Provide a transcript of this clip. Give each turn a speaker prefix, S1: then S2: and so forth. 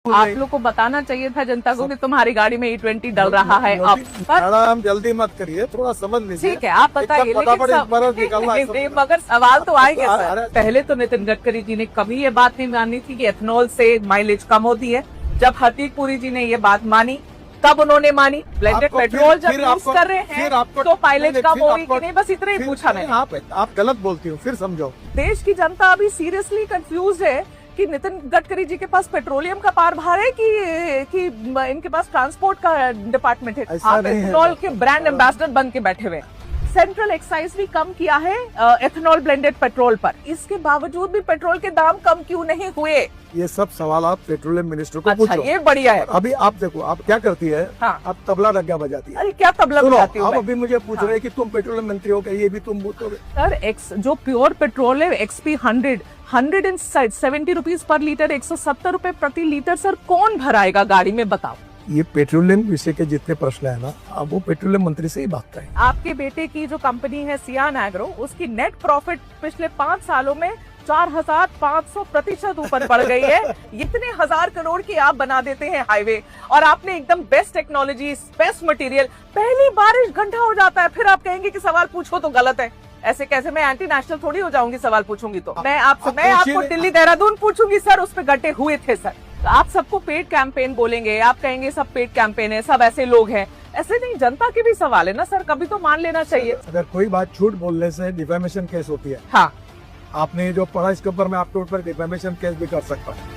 S1: आप लोग को बताना चाहिए था जनता को कि तुम्हारी गाड़ी में E20 डल रहा है अब।
S2: मैडम जल्दी मत करिए, थोड़ा समझ लीजिए।
S1: ठीक है, आप बताइए, लेकिन मगर सवाल तो आएंगे सर। पहले तो नितिन गडकरी जी ने कभी ये बात नहीं मानी थी कि एथेनॉल से माइलेज कम होती है। जब हरदीप पुरी जी ने ये बात मानी तब उन्होंने मानी। ब्लेंडेड पेट्रोल जब यूज कर रहे हैं तो माइलेज कम हो रही कि नहीं, बस इतना ही पूछा मैंने।
S2: आप गलत बोलती हो, फिर समझो।
S1: देश की जनता अभी सीरियसली कंफ्यूज है कि नितिन गडकरी जी के पास पेट्रोलियम का पारभार है कि इनके पास ट्रांसपोर्ट का डिपार्टमेंट है। आप एथेनॉल के ब्रांड एम्बेसडर बन के बैठे हुए। सेंट्रल एक्साइज भी कम किया है एथेनॉल ब्लेंडेड पेट्रोल पर, इसके बावजूद भी पेट्रोल के दाम कम क्यों नहीं हुए?
S2: ये सब सवाल आप पेट्रोलियम मिनिस्टर को पूछो।
S1: ये बढ़िया है।
S2: अभी आप देखो, आप क्या करती है?
S1: हाँ।
S2: आप तबला डग्गा बजाती है।
S1: अरे क्या तबला बजाती हूँ?
S2: आप अभी मुझे पूछ रहे हैं कि तुम पेट्रोलियम मंत्री हो, क्या ये भी तुम बोलोगे?
S1: सर जो प्योर पेट्रोल है XP 170 रुपीज पर लीटर, 170 रुपए प्रति लीटर। सर कौन भराएगा गाड़ी में, बताओ?
S2: ये पेट्रोलियम विषय के जितने प्रश्न है ना, अब वो पेट्रोलियम मंत्री से ही बात करें।
S1: आपके बेटे की जो कंपनी है सियान एग्रो, उसकी नेट प्रॉफिट पिछले 5 सालों में 4500% ऊपर बढ़ गई है। इतने 1000 करोड़ की आप बना देते हैं हाईवे, और आपने एकदम बेस्ट टेक्नोलॉजी, बेस्ट मटेरियल। पहली बारिश घंटा हो जाता है, फिर आप कहेंगे कि सवाल पूछो तो गलत है। ऐसे कैसे? मैं एंटी नेशनल थोड़ी हो जाऊंगी सवाल पूछूंगी तो। मैं आपको दिल्ली देहरादून पूछूंगी सर, उस पे गड्ढे हुए थे सर। तो आप सबको पेड कैंपेन बोलेंगे, आप कहेंगे सब पेड कैंपेन है, सब ऐसे लोग हैं। ऐसे नहीं, जनता के भी सवाल है ना सर, कभी तो मान लेना चाहिए।
S2: अगर कोई बात झूठ बोलने से डिफेमेशन केस होती है।
S1: हाँ,
S2: आपने जो पढ़ा इसके ऊपर मैं आपके ऊपर डिफेमेशन केस भी कर सकता हूँ।